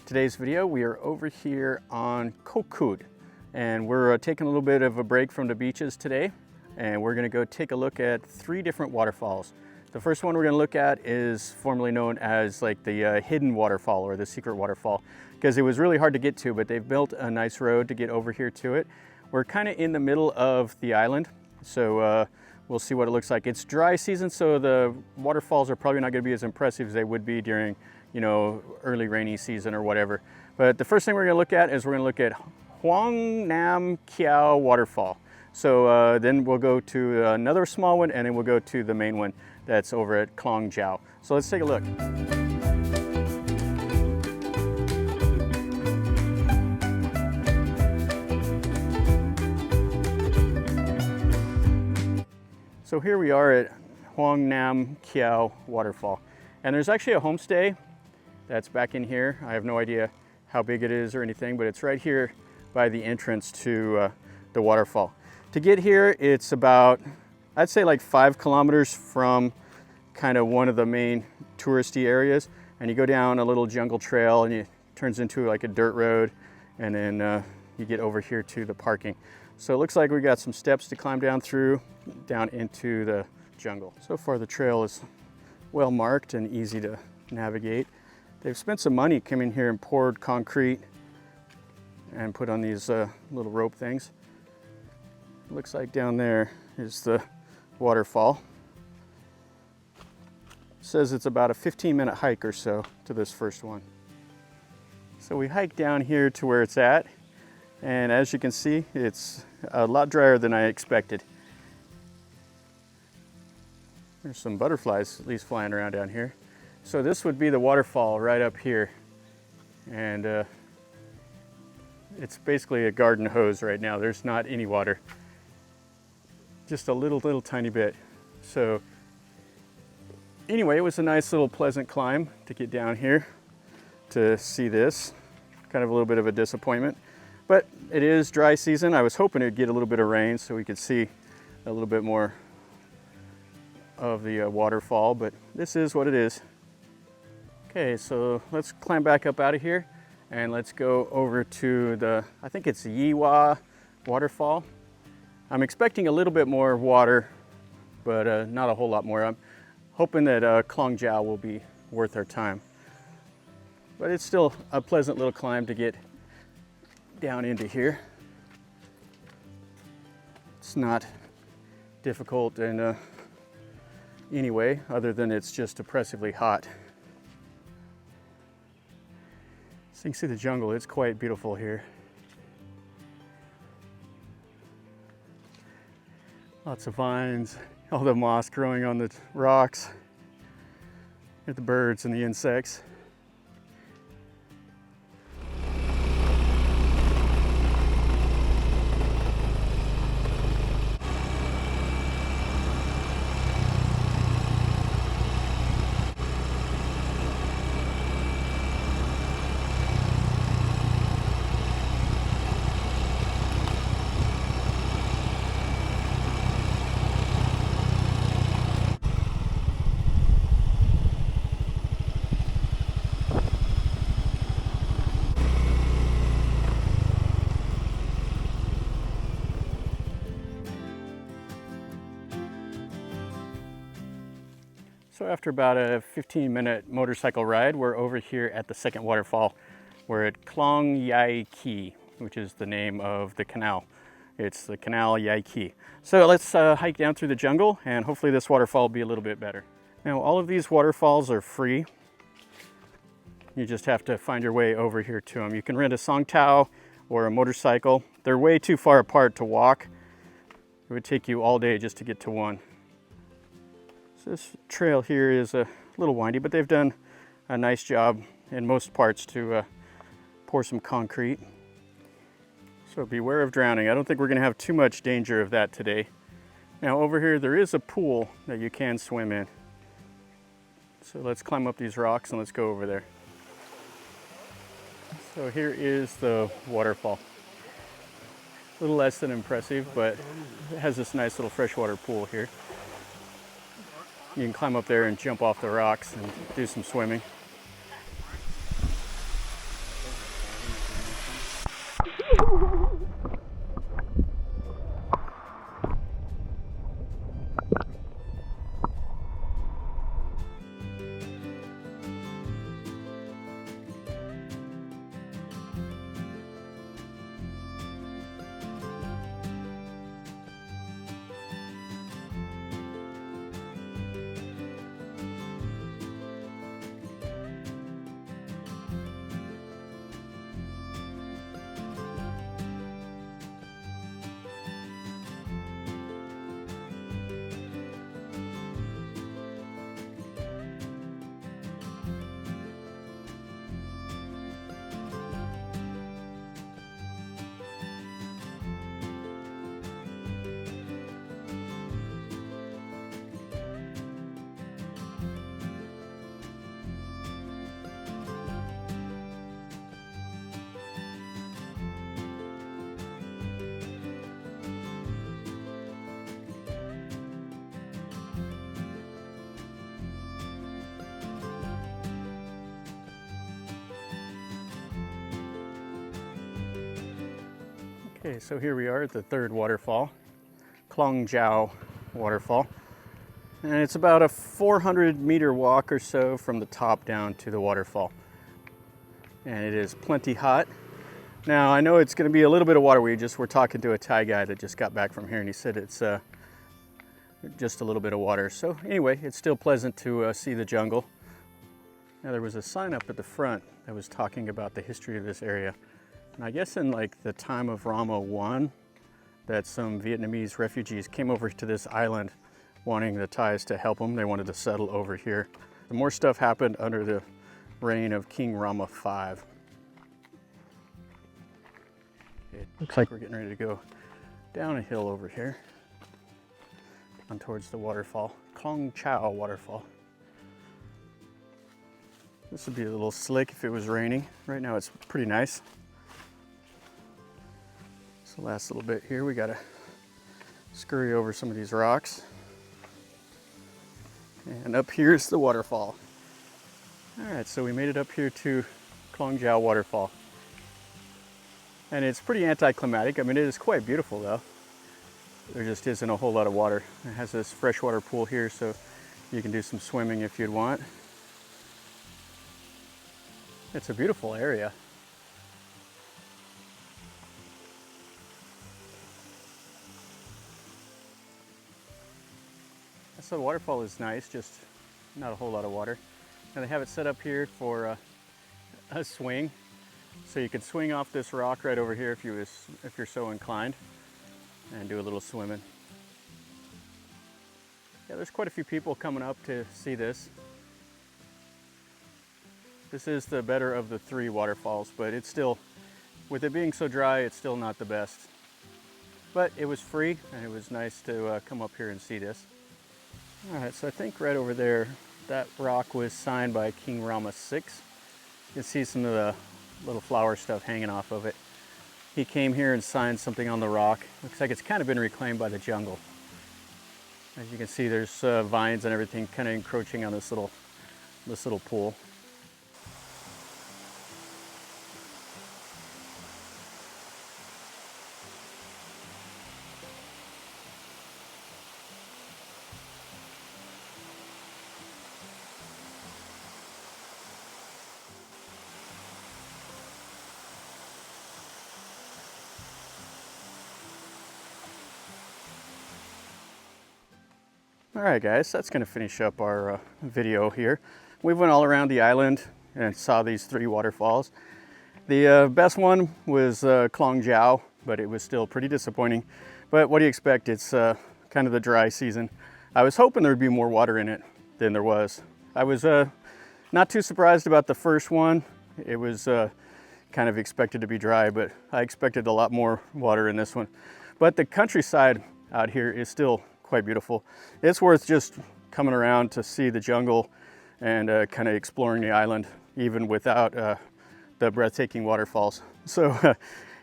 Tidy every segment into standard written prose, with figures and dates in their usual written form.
Today's video, we are over here on Koh Kut, and we're taking a little bit of a break from the beaches today, and we're gonna go take a look at 3 different waterfalls. The first one we're gonna look at is formerly known as like the hidden waterfall or the secret waterfall, because it was really hard to get to, but they've built a nice road to get over here to it. We're kind of in the middle of the island, so we'll see what it looks like. It's dry season, so the waterfalls are probably not gonna be as impressive as they would be during, you know, early rainy season or whatever. But the first thing we're gonna look at is we're gonna look at Huang Nam Kaew Waterfall. So then we'll go to another small one, and then we'll go to the main one that's over at Klong Chao. So let's take a look. So here we are at Huang Nam Kaew Waterfall. And there's actually a homestay that's back in here. I have no idea how big it is or anything, but it's right here by the entrance to the waterfall. To get here, it's about, I'd say like 5 kilometers from kind of one of the main touristy areas. And you go down a little jungle trail and it turns into like a dirt road. And then you get over here to the parking. So it looks like we got some steps to climb down through, down into the jungle. So far the trail is well marked and easy to navigate. They've spent some money coming here and poured concrete and put on these little rope things. Looks like down there is the waterfall. Says it's about a 15-minute hike or so to this first one. So we hike down here to where it's at, and as you can see, it's a lot drier than I expected. There's some butterflies at least flying around down here. So this would be the waterfall right up here, and it's basically a garden hose right now. There's not any water, just a little tiny bit. So anyway, it was a nice little pleasant climb to get down here to see this. Kind of a little bit of a disappointment, but it is dry season. I was hoping it'd get a little bit of rain so we could see a little bit more of the waterfall, but this is what it is. Okay, so let's climb back up out of here and let's go over to the, I think it's Yai Kee Waterfall. I'm expecting a little bit more water, but not a whole lot more. I'm hoping that Klong Chao will be worth our time. But it's still a pleasant little climb to get down into here. It's not difficult in any way, other than it's just oppressively hot. So you can see the jungle, it's quite beautiful here. Lots of vines, all the moss growing on the rocks, and the birds and the insects. So after about a 15-minute motorcycle ride, we're over here at the second waterfall. We're at Klong Yai Kee, which is the name of the canal. It's the Khlong Yai Kee. So let's hike down through the jungle, and hopefully this waterfall will be a little bit better. Now, all of these waterfalls are free. You just have to find your way over here to them. You can rent a songtaew or a motorcycle. They're way too far apart to walk. It would take you all day just to get to one. This trail here is a little windy, but they've done a nice job in most parts to pour some concrete. So beware of drowning. I don't think we're going to have too much danger of that today. Now over here there is a pool that you can swim in. So let's climb up these rocks and let's go over there. So here is the waterfall. A little less than impressive, but it has this nice little freshwater pool here. You can climb up there and jump off the rocks and do some swimming. Okay, so here we are at the third waterfall, Khlong Chao Waterfall. And it's about a 400-meter walk or so from the top down to the waterfall. And it is plenty hot. Now, I know it's going to be a little bit of water. We're talking to a Thai guy that just got back from here, and he said it's just a little bit of water. So anyway, it's still pleasant to see the jungle. Now, there was a sign up at the front that was talking about the history of this area. And I guess in like the time of Rama I, that some Vietnamese refugees came over to this island wanting the Thais to help them. They wanted to settle over here. The more stuff happened under the reign of King Rama V. It looks like we're getting ready to go down a hill over here on towards the waterfall, Khlong Chao Waterfall. This would be a little slick if it was raining. Right now it's pretty nice. So last little bit here, we gotta scurry over some of these rocks. And up here's the waterfall. All right, so we made it up here to Kongchao Waterfall. And it's pretty anticlimactic. I mean, it is quite beautiful though. There just isn't a whole lot of water. It has this freshwater pool here, so you can do some swimming if you'd want. It's a beautiful area. So the waterfall is nice, just not a whole lot of water. And they have it set up here for a swing. So you can swing off this rock right over here if you're so inclined and do a little swimming. Yeah, there's quite a few people coming up to see this. This is the better of the three waterfalls, but it's still, with it being so dry, it's still not the best. But it was free and it was nice to come up here and see this. All right, so I think right over there, that rock was signed by King Rama VI. You can see some of the little flower stuff hanging off of it. He came here and signed something on the rock. Looks like it's kind of been reclaimed by the jungle. As you can see, there's vines and everything kind of encroaching on this little pool. All right, guys, that's going to finish up our video here. We went all around the island and saw these three waterfalls. The best one was Khlong Chao, but it was still pretty disappointing. But what do you expect? It's kind of the dry season. I was hoping there would be more water in it than there was. I was not too surprised about the first one. It was kind of expected to be dry, but I expected a lot more water in this one. But the countryside out here is still quite beautiful. It's worth just coming around to see the jungle and kind of exploring the island, even without the breathtaking waterfalls. So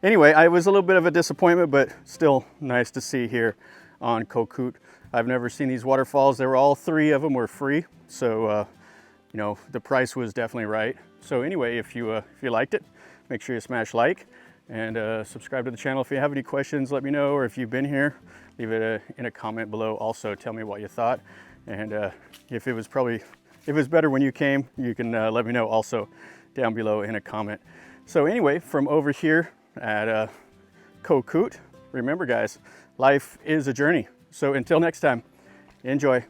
anyway, I was a little bit of a disappointment, but still nice to see here on Koh Kut. I've never seen these waterfalls. They were all three of them were free, so you know, the price was definitely right. So anyway, if you liked it, make sure you smash like and subscribe to the channel. If you have any questions, let me know, or if you've been here, leave it in a comment below. Also, tell me what you thought, and if it was better when you came, you can let me know also down below in a comment. So anyway, from over here at Koh Kut, remember guys, life is a journey. So until next time, enjoy.